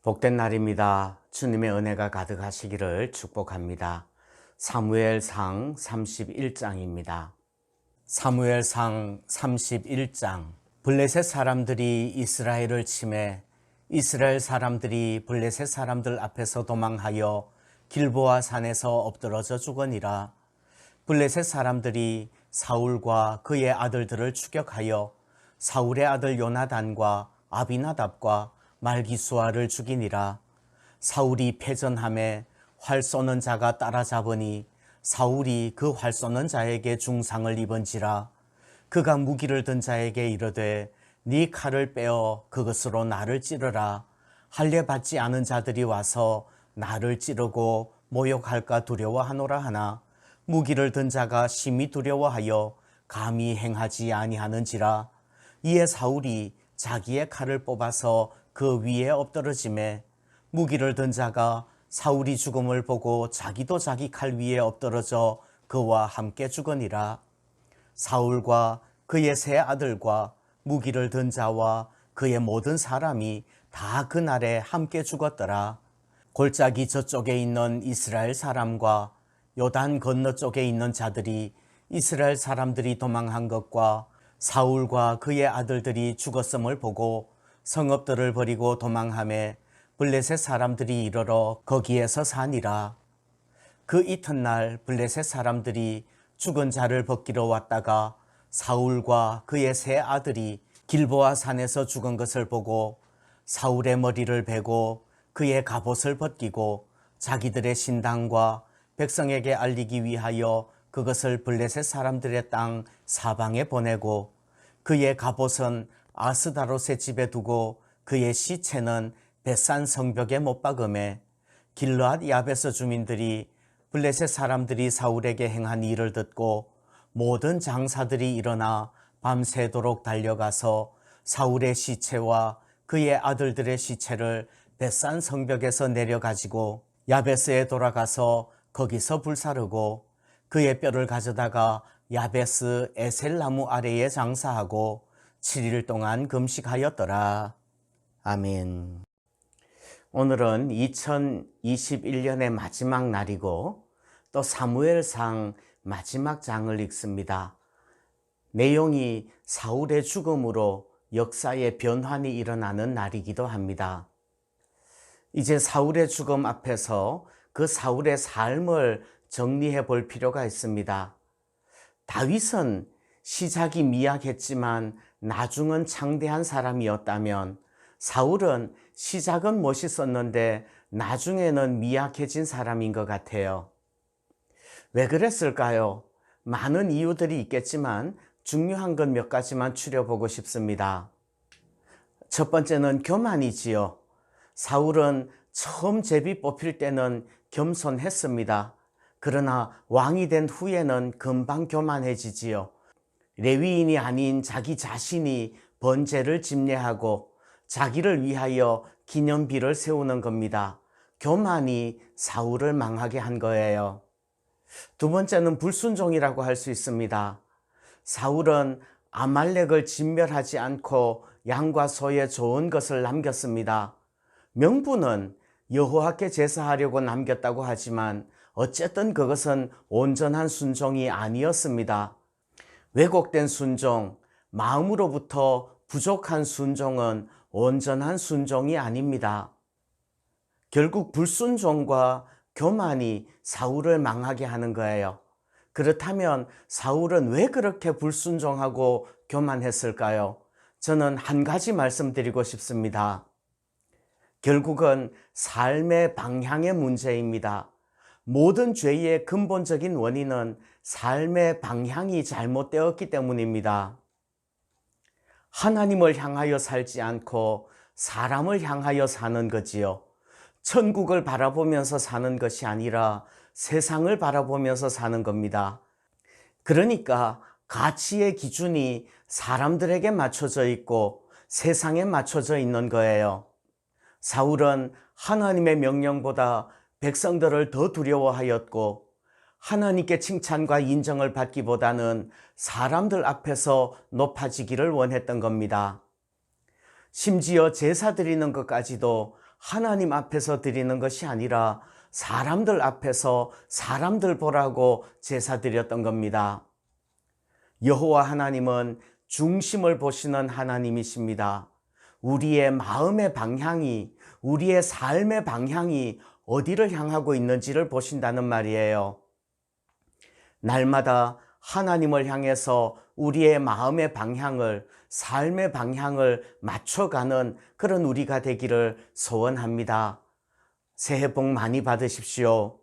복된 날입니다. 주님의 은혜가 가득하시기를 축복합니다. 사무엘상 31장입니다. 사무엘상 31장. 블레셋 사람들이 이스라엘을 침해 이스라엘 사람들이 블레셋 사람들 앞에서 도망하여 길보아 산에서 엎드러져 죽으니라. 블레셋 사람들이 사울과 그의 아들들을 추격하여 사울의 아들 요나단과 아비나답과 말기수아를 죽이니라. 사울이 패전함에 활 쏘는 자가 따라잡으니 사울이 그 활 쏘는 자에게 중상을 입은지라. 그가 무기를 든 자에게 이르되 네 칼을 빼어 그것으로 나를 찌르라. 할례 받지 않은 자들이 와서 나를 찌르고 모욕할까 두려워하노라 하나 무기를 든 자가 심히 두려워하여 감히 행하지 아니하는지라. 이에 사울이 자기의 칼을 뽑아서 그 위에 엎드러지매 무기를 든 자가 사울이 죽음을 보고 자기도 자기 칼 위에 엎드러져 그와 함께 죽으니라. 사울과 그의 세 아들과 무기를 든 자와 그의 모든 사람이 다 그날에 함께 죽었더라. 골짜기 저쪽에 있는 이스라엘 사람과 요단 건너쪽에 있는 자들이 이스라엘 사람들이 도망한 것과 사울과 그의 아들들이 죽었음을 보고 성읍들을 버리고 도망하매 블레셋 사람들이 이르러 거기에서 사니라. 그 이튿날 블레셋 사람들이 죽은 자를 벗기러 왔다가 사울과 그의 세 아들이 길보아 산에서 죽은 것을 보고 사울의 머리를 베고 그의 갑옷을 벗기고 자기들의 신당과 백성에게 알리기 위하여 그것을 블레셋 사람들의 땅 사방에 보내고 그의 갑옷은 아스다롯의 집에 두고 그의 시체는 벳산 성벽에 못 박음에 길르앗 야베스 주민들이 블레셋 사람들이 사울에게 행한 일을 듣고 모든 장사들이 일어나 밤새도록 달려가서 사울의 시체와 그의 아들들의 시체를 벳산 성벽에서 내려가지고 야베스에 돌아가서 거기서 불사르고 그의 뼈를 가져다가 야베스 에셀나무 아래에 장사하고 7일 동안 금식하였더라. 아멘. 오늘은 2021년의 마지막 날이고 또 사무엘상 마지막 장을 읽습니다. 내용이 사울의 죽음으로 역사의 변환이 일어나는 날이기도 합니다. 이제 사울의 죽음 앞에서 그 사울의 삶을 정리해 볼 필요가 있습니다. 다윗은 시작이 미약했지만 나중은 창대한 사람이었다면 사울은 시작은 멋있었는데 나중에는 미약해진 사람인 것 같아요. 왜 그랬을까요? 많은 이유들이 있겠지만 중요한 건 몇 가지만 추려보고 싶습니다. 첫 번째는 교만이지요. 사울은 처음 제비 뽑힐 때는 겸손했습니다. 그러나 왕이 된 후에는 금방 교만해지지요. 레위인이 아닌 자기 자신이 번제를 집례하고 자기를 위하여 기념비를 세우는 겁니다. 교만이 사울을 망하게 한 거예요. 두 번째는 불순종이라고 할 수 있습니다. 사울은 아말렉을 진멸하지 않고 양과 소의 좋은 것을 남겼습니다. 명분은 여호와께 제사하려고 남겼다고 하지만 어쨌든 그것은 온전한 순종이 아니었습니다. 왜곡된 순종, 마음으로부터 부족한 순종은 온전한 순종이 아닙니다. 결국 불순종과 교만이 사울을 망하게 하는 거예요. 그렇다면 사울은 왜 그렇게 불순종하고 교만했을까요? 저는 한 가지 말씀드리고 싶습니다. 결국은 삶의 방향의 문제입니다. 모든 죄의 근본적인 원인은 삶의 방향이 잘못되었기 때문입니다. 하나님을 향하여 살지 않고 사람을 향하여 사는 거지요. 천국을 바라보면서 사는 것이 아니라 세상을 바라보면서 사는 겁니다. 그러니까 가치의 기준이 사람들에게 맞춰져 있고 세상에 맞춰져 있는 거예요. 사울은 하나님의 명령보다 백성들을 더 두려워하였고 하나님께 칭찬과 인정을 받기보다는 사람들 앞에서 높아지기를 원했던 겁니다. 심지어 제사 드리는 것까지도 하나님 앞에서 드리는 것이 아니라 사람들 앞에서 사람들 보라고 제사 드렸던 겁니다. 여호와 하나님은 중심을 보시는 하나님이십니다. 우리의 마음의 방향이, 우리의 삶의 방향이 어디를 향하고 있는지를 보신다는 말이에요. 날마다 하나님을 향해서 우리의 마음의 방향을, 삶의 방향을 맞춰가는 그런 우리가 되기를 소원합니다. 새해 복 많이 받으십시오.